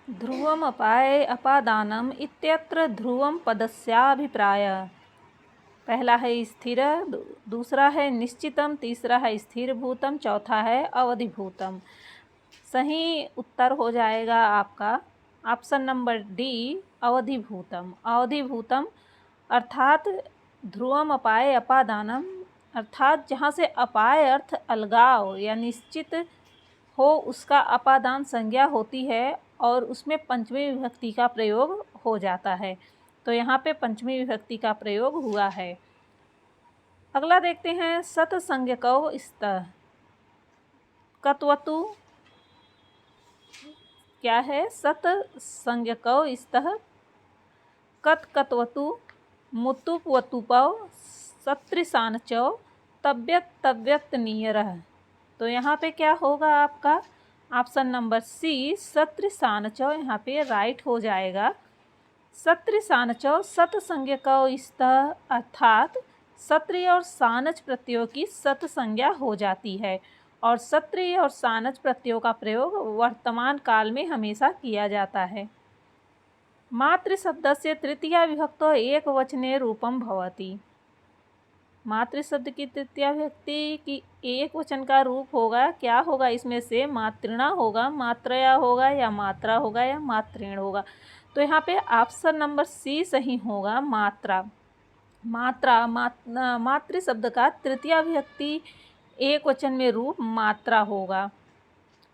ध्रुवम अपाय अपादानम इत्यत्र ध्रुवम पदस्याभिप्रायः। पहला है स्थिर, दूसरा है निश्चितम, तीसरा है स्थिरभूतम, चौथा है अवधिभूतम। सही उत्तर हो जाएगा आपका ऑप्शन नंबर डी, अवधिभूतम। अवधिभूतम अर्थात ध्रुवम अपाय अपादानम, अर्थात जहाँ से अपाय अर्थ अलगाव या निश्चित हो उसका अपादान संज्ञा होती है और उसमें पंचमी विभक्ति का प्रयोग हो जाता है। तो यहाँ पे पंचमी विभक्ति का प्रयोग हुआ है। अगला देखते हैं सतसंज्ञकौ स्तः। कत्वतु क्या है? सतसंज्ञकौ स्तः कत्वतु मुतुप वतुपौ सत्रिसानचौ तव्यत तव्यत नियरः। तो यहाँ पे क्या होगा आपका ऑप्शन नंबर सी, सत्रिसानचौ यहाँ पे राइट हो जाएगा। सत्रिसानचौ सतसंज्ञकौ स्तः अर्थात सत्रि और सानच प्रत्ययों की सत संज्ञा हो जाती है और सत्रि और सानच प्रत्ययों का प्रयोग वर्तमान काल में हमेशा किया जाता है। मातृ शब्द से तृतीया विभक्तो एक वचने रूपम भवति। मातृ शब्द की तृतीया विभक्ति की एक वचन का रूप होगा, क्या होगा इसमें से? मातृणा होगा, मात्रया होगा, या मात्रा होगा, या मातृण होगा। तो यहाँ पे ऑप्शन नंबर सी सही होगा, मात्रा। मातृ शब्द का तृतीया विभक्ति एक वचन में रूप मात्रा होगा।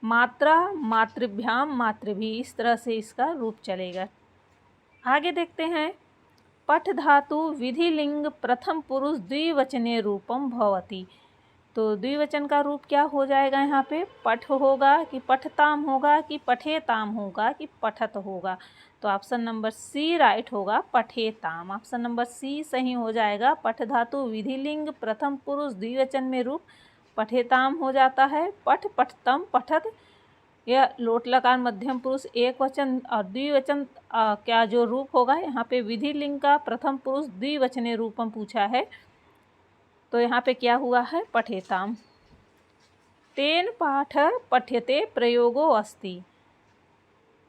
मात्रा, मातृभ्याम, मातृभी, इस तरह से इसका रूप चलेगा। आगे देखते हैं पठ धातु विधिलिंग प्रथम पुरुष द्विवचने रूपम भवति। तो द्विवचन का रूप क्या हो जाएगा यहाँ पे? पठ होगा कि पठताम होगा कि पठेताम होगा कि पठत होगा। तो ऑप्शन नंबर सी राइट होगा, पठेताम। ऑप्शन नंबर सी सही हो जाएगा। पठ धातु विधिलिंग प्रथम पुरुष द्विवचन में रूप पठेताम हो जाता है। पठ, पठतम, पठत, यह लोट लकार मध्यम पुरुष एक वचन और द्विवचन क्या जो रूप होगा यहाँ पे विधिलिंग का प्रथम पुरुष द्विवचने रूपम पूछा है। तो यहाँ पे क्या हुआ है? पठेताम। तेन पाठ पठ्यते प्रयोगो अस्ति।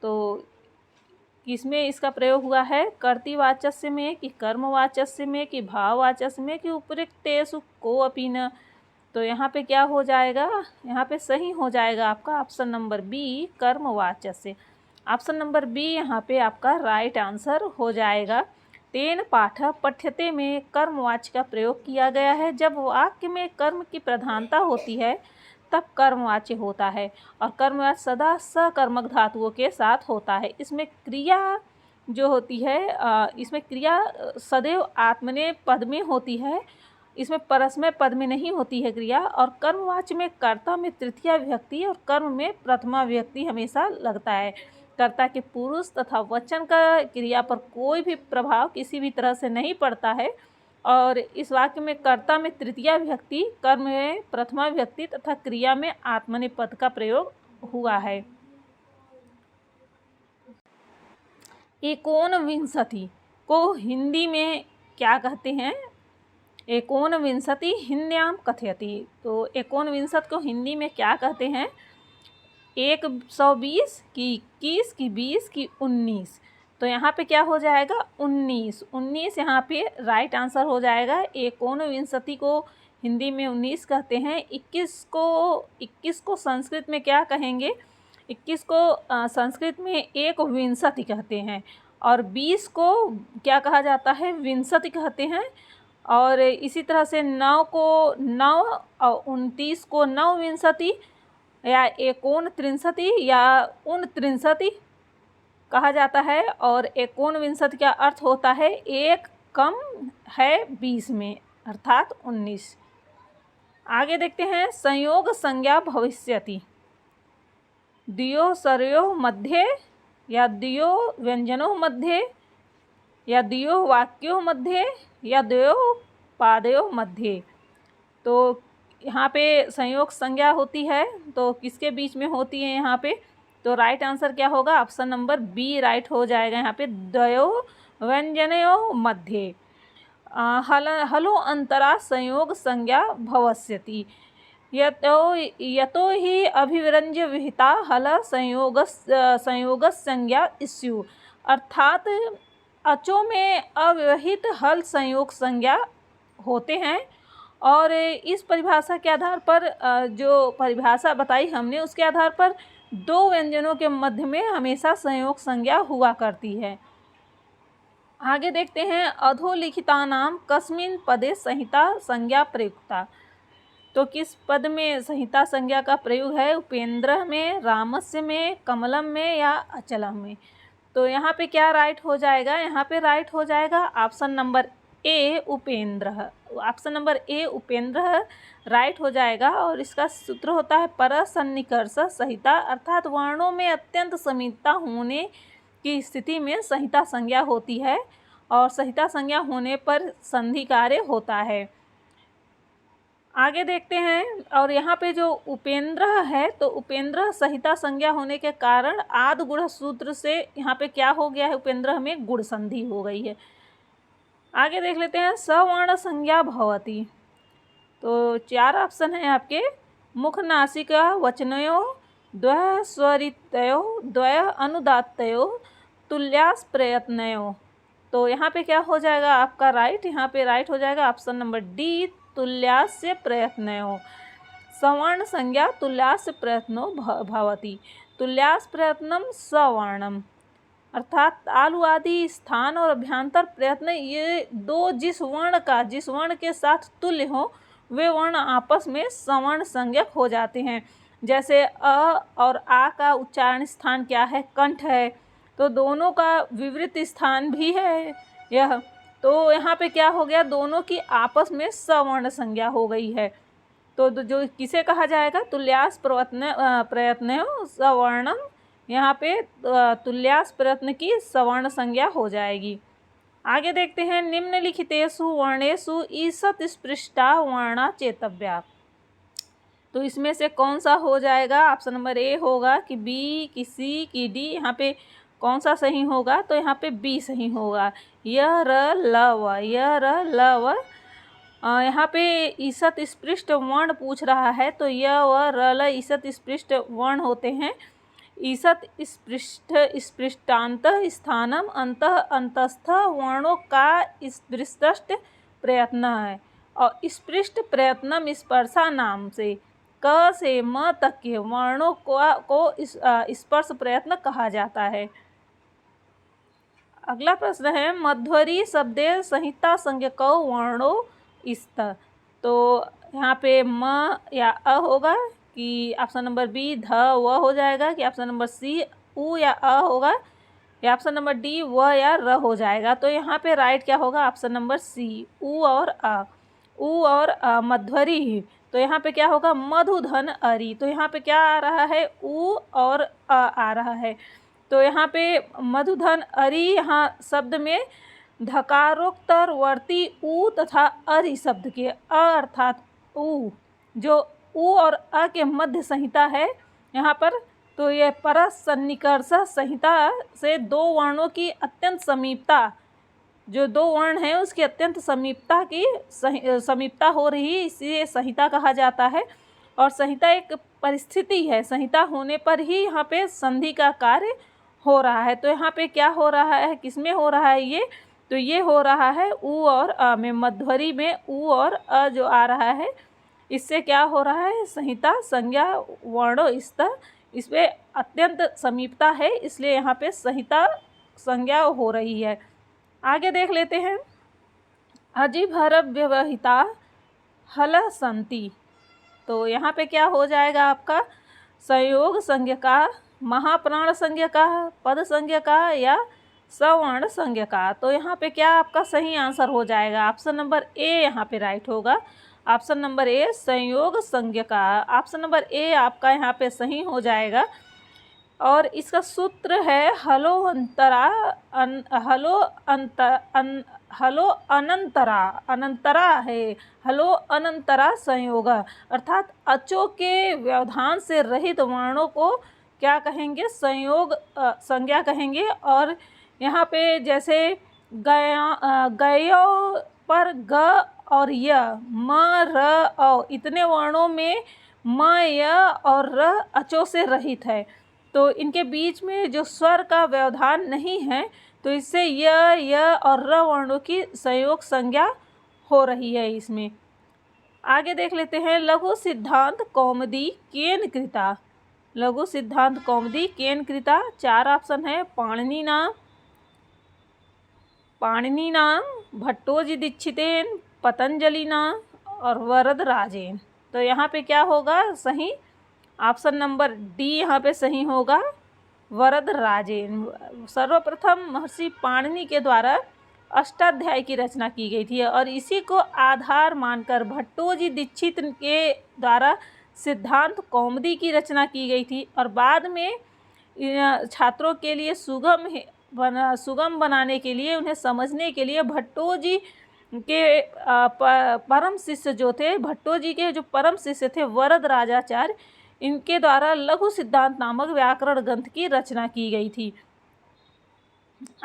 तो किसमें इसका प्रयोग हुआ है? कर्तृवाचस्य में कि कर्मवाचस्य में कि भाववाचस्य में कि उपरिक्तेषु को अपि न। तो यहाँ पे क्या हो जाएगा? यहाँ पे सही हो जाएगा आपका ऑप्शन नंबर बी, कर्मवाचस्य। ऑप्शन नंबर बी यहाँ पे आपका राइट आंसर हो जाएगा। तेन पाठ पठ्यते में कर्मवाच्य का प्रयोग किया गया है। जब वाक्य में कर्म की प्रधानता होती है तब कर्मवाच्य होता है और कर्मवाच्य सदा सकर्मक धातुओं के साथ होता है। इसमें क्रिया जो होती है इसमें क्रिया सदैव आत्मनेय पद में होती है, इसमें परस्मय पद में नहीं होती है क्रिया। और कर्मवाच्य में कर्ता में तृतीया विभक्ति और कर्म में प्रथमा विभक्ति हमेशा लगता है। कर्ता के पुरुष तथा वचन का क्रिया पर कोई भी प्रभाव किसी भी तरह से नहीं पड़ता है और इस वाक्य में कर्ता में तृतीया विभक्ति, कर्म में प्रथमा विभक्ति तथा क्रिया में आत्मनेय पद का प्रयोग हुआ है। एकोनविंशति को हिंदी में क्या कहते हैं? एकोनविंशति हिंद्याम कथयति। तो एकोनविंशति को हिंदी में क्या कहते हैं? 120 की 21 की 20 की 19। तो यहाँ पे क्या हो जाएगा? 19 यहाँ पे राइट आंसर हो जाएगा। एकोनविंशति को हिंदी में 19 कहते हैं। 21 को संस्कृत में क्या कहेंगे? 21 को संस्कृत में एक विंशति कहते हैं और 20 को क्या कहा जाता है? विंशति कहते हैं। और इसी तरह से 9 को 9 और 29 को नवविंशति या एकोनत्रिंशति या 39 कहा जाता है। और एकोनविंशति का अर्थ होता है एक कम है 20 में अर्थात 19। आगे देखते हैं संयोग संज्ञा भविष्यति। द्वयोः स्वरयोः मध्ये या द्वयोः व्यंजनों मध्ये या द्वयोः वाक्यों मध्ये या द्वयोः पादयोः मध्ये। तो यहाँ पे संयोग संज्ञा होती है तो किसके बीच में होती है यहाँ पे? तो राइट आंसर क्या होगा? ऑप्शन नंबर बी राइट हो जाएगा। यहाँ पे द्वयोः व्यंजनयोः मध्ये हलो अंतरा संयोग संज्ञा भवस्यति। यतो ही अभिव्यंज्य विहिता हल संयोग संज्ञा स्यु, अर्थात अचों में अव्यवहित हल संयोग संज्ञा होते हैं। और इस परिभाषा के आधार पर जो परिभाषा बताई हमने उसके आधार पर दो व्यंजनों के मध्य में हमेशा संयोग संज्ञा हुआ करती है। आगे देखते हैं अधोलिखितानां कस्मिन् पदे संहिता संज्ञा प्रयुक्ता। तो किस पद में संहिता संज्ञा का प्रयोग है? उपेंद्र में, रामस्य में, कमलम में या अचलम में। तो यहाँ पे क्या राइट हो जाएगा? यहाँ पे राइट हो जाएगा option number A Upendra. Option number A Upendra right हो जाएगा। और इसका सूत्र होता है परसन्निकर्ष संहिता, अर्थात वर्णों में अत्यंत समीपता होने की स्थिति में संहिता संज्ञा होती है और संहिता संज्ञा होने पर संधि कार्य होता है। आगे देखते हैं। और यहाँ पे जो उपेंद्र है तो उपेंद्र संहिता संज्ञा होने के कारण आद गुण सूत्र से यहाँ पे क्या हो गया है? उपेंद्र में गुण संधि हो गई है। आगे देख लेते हैं सवर्ण संज्ञा भवति। तो चार ऑप्शन है आपके। मुख नासिका वचनयो द्वय स्वरितयो द्वय अनुदात्तयो तुल्यास प्रयत्नयो। तो यहाँ पे क्या हो जाएगा आपका राइट? यहाँ पे राइट हो जाएगा ऑप्शन नंबर डी तुल्यास्य प्रयत्नयो। सवर्ण संज्ञा तुल्यास्य प्रयत्नो भवति। तुल्यास प्रयत्नम सवर्णम, अर्थात आलू आदि स्थान और अभ्यंतर प्रयत्न, ये दो जिस वर्ण के साथ तुल्य हो वे वर्ण आपस में सवर्ण संज्ञक हो जाते हैं। जैसे अ और आ का उच्चारण स्थान क्या है? कंठ है। तो दोनों का विवृत स्थान भी है यह। तो यहाँ पे क्या हो गया? दोनों की आपस में सवर्ण संज्ञा हो गई है। तो जो किसे कहा जाएगा? तुल्यास प्रयत्न सवर्णम। यहाँ पे तुल्यास प्रयत्न की सवर्ण संज्ञा हो जाएगी। आगे देखते हैं निम्नलिखितेषु वर्णेषु ईसत् स्पृष्टा वर्णा चेतव्या। तो इसमें से कौन सा हो जाएगा? ऑप्शन नंबर ए होगा कि बी, कि सी, कि डी। यहाँ पे कौन सा सही होगा? तो यहाँ पे बी सही होगा। य र ल व, य र ल व। यहाँ पे ईसत् स्पृष्ट वर्ण पूछ रहा है तो य व र ल ईसत् स्पृष्ट वर्ण होते हैं। ईसत् स्पृष्ट स्पृष्टांत स्थानम अंतः अंतस्थ वर्णों का स्पृष्ट प्रयत्न है। और स्पृष्ट प्रयत्नम स्पर्शा नाम से क से म तक के वर्णों को स्पर्श प्रयत्न कहा जाता है। अगला प्रश्न है मध्वरी शब्दे संहिता संज्ञको वर्णो स्त। तो यहाँ पे म या अ होगा कि ऑप्शन नंबर बी ध व हो जाएगा, कि ऑप्शन नंबर सी उ या अ होगा, या ऑप्शन नंबर डी व या र हो जाएगा। तो यहाँ पे राइट क्या होगा? ऑप्शन नंबर सी उ और अ। उ और अ मध्वरी। तो यहाँ पे क्या होगा? मधुधन अरि। तो यहाँ पे क्या आ रहा है? उ और अ आ रहा है। तो यहाँ पे मधुधन अरि, यहाँ शब्द में धकारोक्तवर्ती उ तथा अरि शब्द के अर्थात उ, जो उ और अ के मध्य संहिता है यहाँ पर। तो ये परसन्निकर्ष संहिता से दो वर्णों की अत्यंत समीपता, जो दो वर्ण हैं उसकी अत्यंत समीपता हो रही, इसे संहिता कहा जाता है। और संहिता एक परिस्थिति है, संहिता होने पर ही यहाँ पे संधि का कार्य हो रहा है। तो यहाँ पे क्या हो रहा है? किसमें हो रहा है ये? तो ये हो रहा है उ और अ में। मध्वरी में उ और अ जो आ रहा है इससे क्या हो रहा है? संहिता संज्ञा वर्णो स्त, इसमें अत्यंत समीपता है, इसलिए यहाँ पे संहिता संज्ञा हो रही है। आगे देख लेते हैं अजिभर व्यवहिता हल संति। तो यहाँ पे क्या हो जाएगा आपका? संयोग संज्ञा का, महाप्राण संज्ञा का, पद संज्ञा का या सवर्ण संज्ञा का। तो यहाँ पे क्या आपका सही आंसर हो जाएगा? ऑप्शन नंबर ए यहाँ पे राइट होगा। ऑप्शन नंबर ए संयोग संज्ञा का। ऑप्शन नंबर ए आपका यहाँ पे सही हो जाएगा। और इसका सूत्र है हलो अनंतरा है, हलो अनंतरा संयोग, अर्थात अचों के व्यवधान से रहित वर्णों को क्या कहेंगे? संयोग संज्ञा कहेंगे। और यहाँ पे जैसे गयो पर ग और य, म, र, औ, इतने वर्णों में म, य और र अचों से रहित है, तो इनके बीच में जो स्वर का व्यवधान नहीं है, तो इससे य और र वर्णों की संयोग संज्ञा हो रही है इसमें। आगे देख लेते हैं लघु सिद्धांत कौमुदी केन कृता। लघु सिद्धांत कौमुदी केन कृता, 4 ऑप्शन है। पाणिनिना, भट्टोजी दीक्षितेन, पतंजलिना और वरदराजेन। तो यहाँ पे क्या होगा सही? ऑप्शन नंबर डी यहाँ पे सही होगा, वरदराजेन। सर्वप्रथम महर्षि पाणिनि के द्वारा अष्टाध्यायी की रचना की गई थी और इसी को आधार मानकर भट्टोजी दीक्षित के द्वारा सिद्धांत कौमुदी की रचना की गई थी और बाद में छात्रों के लिए सुगम बनाने के लिए, उन्हें समझने के लिए भट्टोजी के परम शिष्य जो थे, भट्टोजी के जो परम शिष्य थे वरदराजाचार्य, इनके द्वारा लघु सिद्धांत नामक व्याकरण ग्रंथ की रचना की गई थी।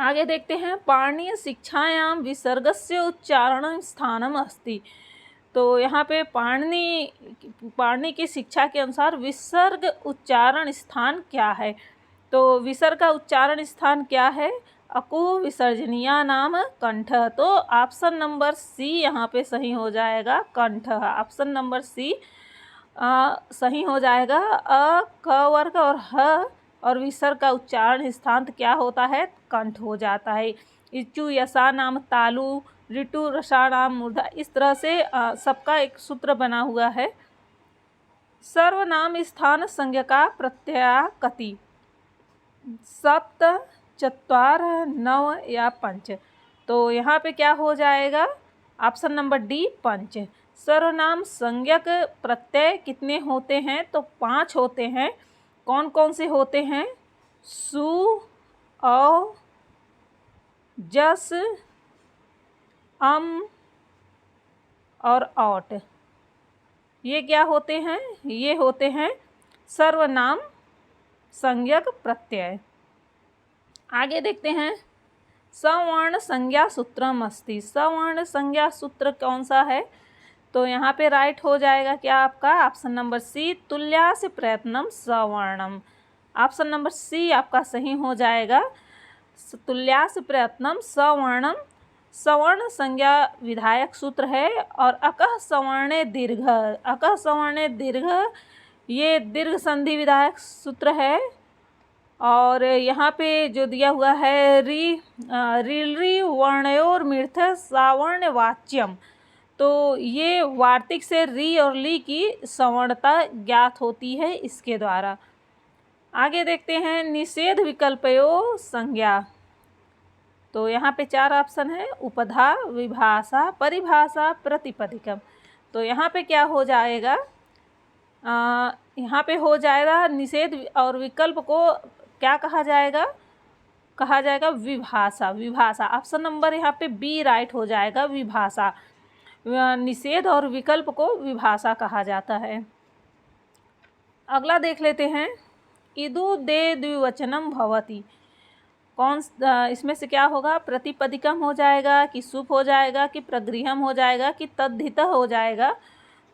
आगे देखते हैं पाणिनीय शिक्षायां विसर्गस्य उच्चारण स्थानम अस्ति। तो यहाँ पे पाणिनि की शिक्षा के अनुसार विसर्ग उच्चारण स्थान क्या है? तो विसर्ग का उच्चारण स्थान क्या है? अकु विसर्जनीया नाम कंठ। तो ऑप्शन नंबर सी यहाँ पे सही हो जाएगा, कंठ। ऑप्शन नंबर सी सही हो जाएगा। अ, क वर्ग और ह और विसर्ग का उच्चारण स्थान क्या होता है? कंठ हो जाता है। इचु यसा नाम तालु, ऋतु रसा नाम मूर्धा। इस तरह से सबका एक सूत्र बना हुआ है। सर्वनाम स्थान संज्ञा का प्रत्यय कति? सप्त, चत्वार, नव या पंच। तो यहाँ पे क्या हो जाएगा? ऑप्शन नंबर डी, पंच। सर्वनाम संज्ञक प्रत्यय कितने होते हैं? तो 5 होते हैं। कौन कौन से होते हैं? सु, औ, जस, अम और औट। ये क्या होते हैं? ये होते हैं सर्वनाम संज्ञक प्रत्यय। आगे देखते हैं सवर्ण संज्ञा सूत्रम अस्ति। सवर्ण संज्ञा सूत्र कौन सा है? तो यहाँ पे राइट हो जाएगा क्या आपका? ऑप्शन नंबर सी, तुल्यास प्रयत्नम सवर्णम। ऑप्शन नंबर सी आपका सही हो जाएगा, तुल्यास प्रयत्नम सवर्णम। सवर्ण संज्ञा विधायक सूत्र है और अकः सवर्णे दीर्घ। अकः सवर्णे दीर्घ ये दीर्घ संधि विधायक सूत्र है। और यहाँ पे जो दिया हुआ है री वर्णयोर मिर्थ सावर्ण वाच्यम। तो ये वार्तिक से री और ली की सवर्णता ज्ञात होती है इसके द्वारा। आगे देखते हैं निषेध विकल्पयो संज्ञा। तो यहाँ पे 4 ऑप्शन है, उपधा, विभाषा, परिभाषा, प्रतिपदिकम। तो यहाँ पे क्या हो जाएगा? यहाँ पे हो जाएगा निषेध और विकल्प को क्या कहा जाएगा? कहा जाएगा विभाषा। विभाषा ऑप्शन नंबर यहाँ पे बी राइट हो जाएगा, विभाषा। निषेध और विकल्प को विभाषा कहा जाता है। अगला देख लेते हैं इदु दे द्विवचनम भवति। कौन इसमें से क्या होगा? प्रतिपदिकम हो जाएगा कि सुप हो जाएगा कि प्रगृहम हो जाएगा कि तद्धित हो जाएगा?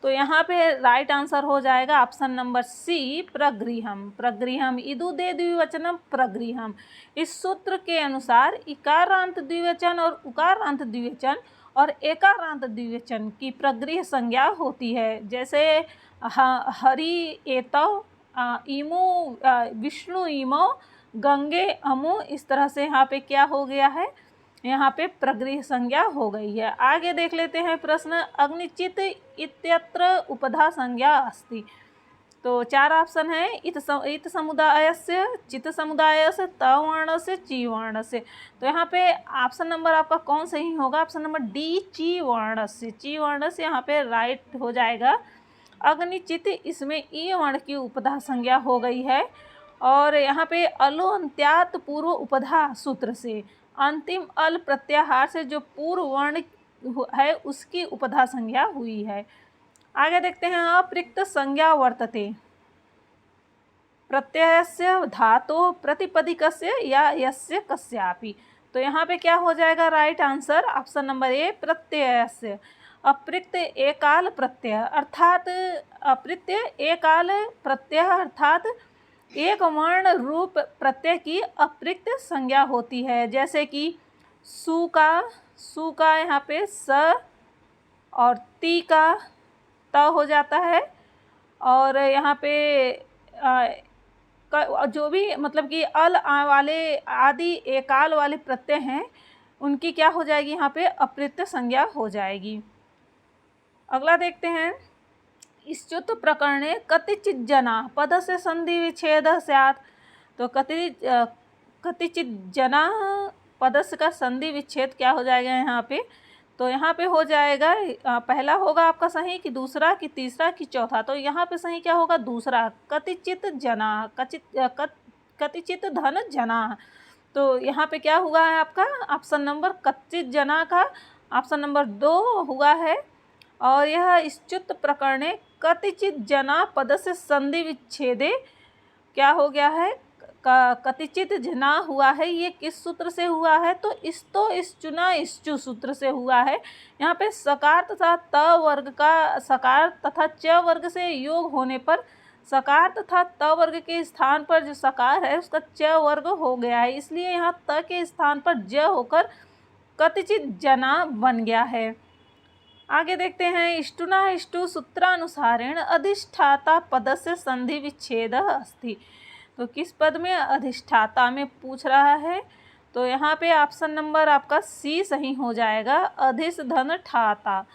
तो यहाँ पे राइट आंसर हो जाएगा ऑप्शन नंबर सी, प्रगृहम। प्रगृहम, इदु दे द्विवचनम प्रगृहम। इस सूत्र के अनुसार इकारांत द्विवचन और उकारांत द्विवचन और एकारांत द्विवचन की प्रगृह संज्ञा होती है। जैसे हरि एतौ, इमु विष्णु इमो, गंगे अमु। इस तरह से यहाँ पे क्या हो गया है? यहाँ पे प्रगृह संज्ञा हो गई है। आगे देख लेते हैं प्रश्न अग्निचित इत्यत्र उपधा संज्ञा अस्ति। तो 4 ऑप्शन है, इत समुदायस्य, चित समुदायस्य, तवर्णस्य, ची वर्णस्य। तो यहाँ पे ऑप्शन नंबर आपका कौन सही होगा? ऑप्शन नंबर डी, ची वर्णस्य। ची वर्णस्य यहाँ पे राइट हो जाएगा। अग्निचित, इसमें ई वर्ण की उपधा संज्ञा हो गई है और यहाँ पे अलो अंत्यात पूर्व उपधा सूत्र से अंतिम अल प्रत्याहार से जो पूर्व वर्ण है उसकी उपधा संज्ञा हुई है। आगे देखते हैं अप्रयुक्त संज्ञा वर्तते। प्रत्ययस्य धातो प्रतिपदिकस्य या यस्य कस्यापि। तो यहाँ पे क्या हो जाएगा? Right answer option number A, प्रत्ययस्य। अप्रत्यक्त एकाल प्रत्यय अर्थात अप्रत्यय एकाल प्रत्यय अर्थात एक वर्ण रूप प्रत्यय की अप्रत्यक्त संज्ञा होती है। जैसे कि सु का यहाँ पे स और ती का त हो जाता है, और यहाँ पे जो भी मतलब कि अल वाले आदि एकाल वाले प्रत्यय हैं उनकी क्या हो जाएगी, यहाँ पे अप्रत्यक्त संज्ञा हो जाएगी। अगला देखते हैं, इष्टुत प्रकरणे कतिचित जना पदस्य संधि विच्छेद स्यात्। तो कतिचित जना पदस्य का संधि विच्छेद क्या हो जाएगा यहाँ पे, तो यहाँ पे हो जाएगा पहला होगा आपका सही कि दूसरा कि तीसरा कि चौथा। तो यहाँ पे सही क्या होगा, दूसरा। कतिचित जना, कतिचित धन जना। तो यहाँ पे क्या हुआ है आपका ऑप्शन नंबर कतिचित जना का ऑप्शन नंबर 2 हुआ है। और यह इष्टुत प्रकरणे कतिचित जना पदस्य संधि विच्छेदे क्या हो गया है, कतिचित जना हुआ है। ये किस सूत्र से हुआ है, तो इस्तो इश्चुना इश्चु सूत्र से हुआ है। यहाँ पे सकार तथा त वर्ग का सकार तथा च वर्ग से योग होने पर सकार तथा त वर्ग के स्थान पर जो सकार है उसका च वर्ग हो गया है, इसलिए यहाँ त के स्थान पर ज होकर कतिचित जना बन गया है। आगे देखते हैं, इष्टुना इष्टु सूत्रानुसारेण अधिष्ठाता पदस्य संधि विच्छेद अस्ति। तो किस पद में, अधिष्ठाता में पूछ रहा है। तो यहाँ पे ऑप्शन नंबर आपका सी सही हो जाएगा, अधिस धन ठाता।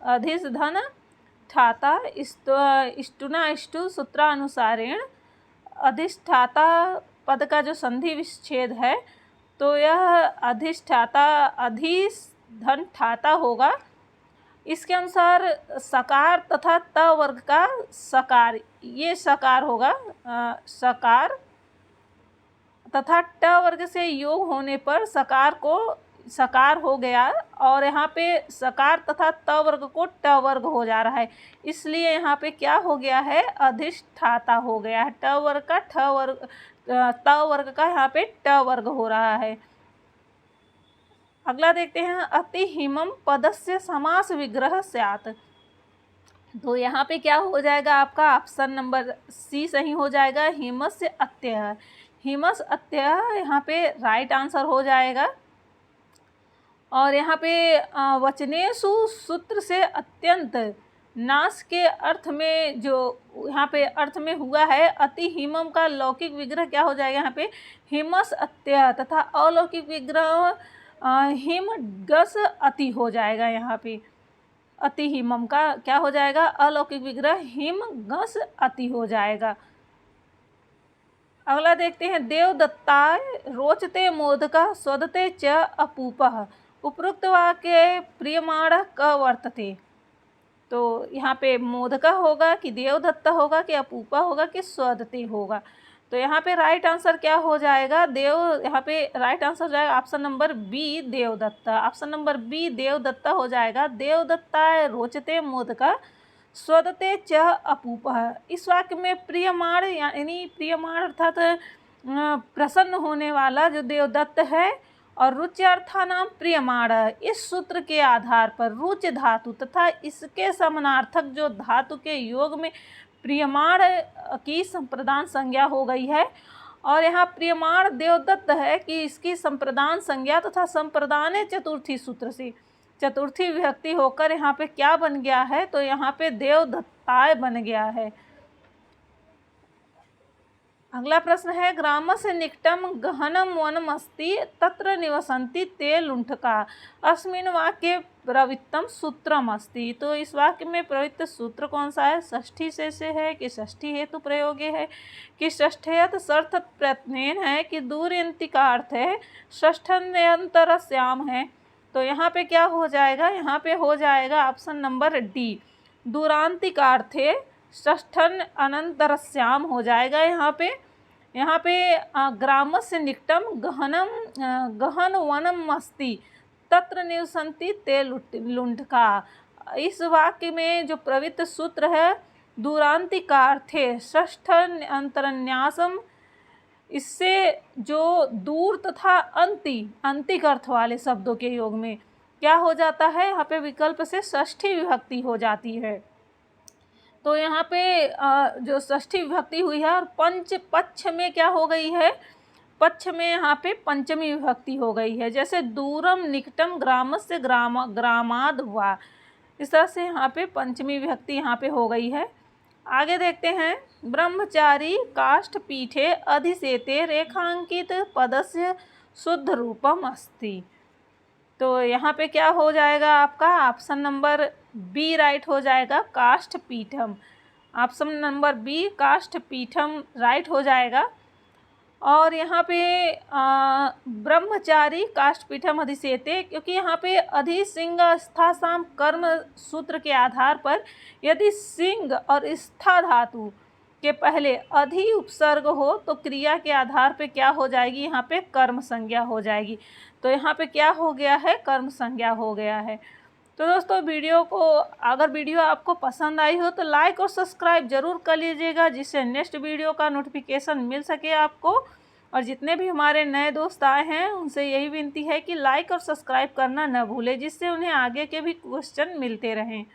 अधिस धन ठाता इष्टुना इष्टु सूत्रानुसारेण अधिष्ठाता पद का जो संधि विच्छेद है तो यह अधिष्ठाता अधिस धन ठाता होगा। इसके अनुसार सकार तथा त वर्ग का सकार, ये सकार होगा, सकार तथा ट वर्ग से योग होने पर सकार को सकार हो गया, और यहाँ पे सकार तथा त वर्ग को ट वर्ग हो जा रहा है, इसलिए यहाँ पे क्या हो गया है, अधिष्ठाता हो गया है। ट वर्ग का ठ वर्ग, त वर्ग का यहाँ पे ट वर्ग हो रहा है। अगला देखते हैं, अति हिमम पदस्य समास विग्रह स्यात्। तो यहाँ पे क्या हो जाएगा आपका ऑप्शन नंबर सी सही हो जाएगा, हिमस्य अत्यय। हिमस अत्यय यहाँ पे राइट आंसर हो जाएगा। और यहाँ पे वचनेषु सूत्र से अत्यंत नाश के अर्थ में जो यहाँ पे अर्थ में हुआ है, अति हिमम का लौकिक विग्रह क्या हो जाएगा, यहाँ पे हिमस अत्यय तथा अलौकिक विग्रह हिम गस अति हो जाएगा। यहाँ पे अति हिमम का क्या हो जाएगा, अलौकिक विग्रह हिम गस अति हो जाएगा। अगला देखते हैं, देवदत्ताय रोचते मोदका स्वदते च अपूपः उपरोक्त वाक्य प्रियमाण क वर्तते। तो यहाँ पे मोदका होगा कि देवदत्ता होगा कि अपूपा होगा कि स्वदते होगा। तो यहाँ पे राइट आंसर क्या हो जाएगा, यहाँ पे राइट आंसर हो जाएगा option number B Devdutta. Option number B Devdutta हो जाएगा। देवदत्ता रोचते मोदका स्वदते च अपूपः। इस वाक्य में प्रियमाण यानी प्रियमाण अर्थात प्रसन्न होने वाला जो देवदत्त है, और रुच्यर्था नाम प्रियमाण, इस सूत्र के आधार पर रुच धातु तथा इसके समानार्थक जो धातु के योग में प्रियमाण की संप्रदान संज्ञा हो गई है। और यहाँ प्रियमाण देवदत्त है कि इसकी संप्रदान संज्ञा तथा संप्रदान चतुर्थी सूत्र से चतुर्थी विभक्ति होकर यहाँ पे क्या बन गया है, तो यहाँ पे देवदत्ताय बन गया है। अगला प्रश्न है, ग्रामस्य निकटम गहनम वनम अस्ति तत्र निवसन्ति ते लुण्ठका अस्मिन् वाक्ये प्रवृत्तम सूत्रम अस्ति। तो इस वाक्य में प्रवृत्त सूत्र कौन सा है, षष्ठी से है कि षष्ठी हेतु प्रयोगे है कि षष्ठयत सर्थ प्रत्ययन है कि दूरयंती का अर्थ है, षष्ठन्यंतरस्याम है। तो यहाँ पे क्या हो जाएगा, यहाँ पे हो जाएगा ऑप्शन नंबर डी दूरांति का अर्थ है, षष्ठन अनंतरस्याम हो जाएगा। यहाँ पे ग्रामस्य निकटम गहन वनम अस्ति तत्र निवसन्ति ते लुण्ठका। इस वाक्य में जो प्रवृत्त सूत्र है दूरांति का अर्थ है षष्ठ अंतरन्यासम, इससे जो दूर तथा अंतिक अर्थ वाले शब्दों के योग में क्या हो जाता है, यहाँ पे विकल्प से षष्ठी विभक्ति हो जाती है। तो यहाँ पे जो षष्ठी विभक्ति हुई है और पंच पक्ष में क्या हो गई है, पक्ष में यहाँ पे पंचमी विभक्ति हो गई है। जैसे दूरम निकटम ग्रामस्य ग्रामाद हुआ, इस तरह से यहाँ पे पंचमी विभक्ति यहाँ पे हो गई है। आगे देखते हैं, ब्रह्मचारी काष्ठ पीठे अधिसेते रेखांकित पदस्य शुद्ध रूपम अस्ति। तो यहाँ पे क्या हो जाएगा आपका, ऑप्शन नंबर बी राइट हो जाएगा, काष्ठ पीठम। ऑप्शन नंबर बी काष्ठ पीठम राइट हो जाएगा। और यहाँ पे ब्रह्मचारी काष्ठपीठम अधिसेते, क्योंकि यहाँ पे अधि सिंह स्था साम कर्म सूत्र के आधार पर यदि सिंह और स्था धातु के पहले अधि उपसर्ग हो तो क्रिया के आधार पे क्या हो जाएगी, यहाँ पे कर्म संज्ञा हो जाएगी। तो यहाँ पे क्या हो गया है, कर्म संज्ञा हो गया है। तो दोस्तों अगर वीडियो आपको पसंद आई हो तो लाइक और सब्सक्राइब जरूर कर लीजिएगा, जिससे नेक्स्ट वीडियो का नोटिफिकेशन मिल सके आपको। और जितने भी हमारे नए दोस्त आए हैं उनसे यही विनती है कि लाइक और सब्सक्राइब करना न भूलें, जिससे उन्हें आगे के भी क्वेश्चन मिलते रहें।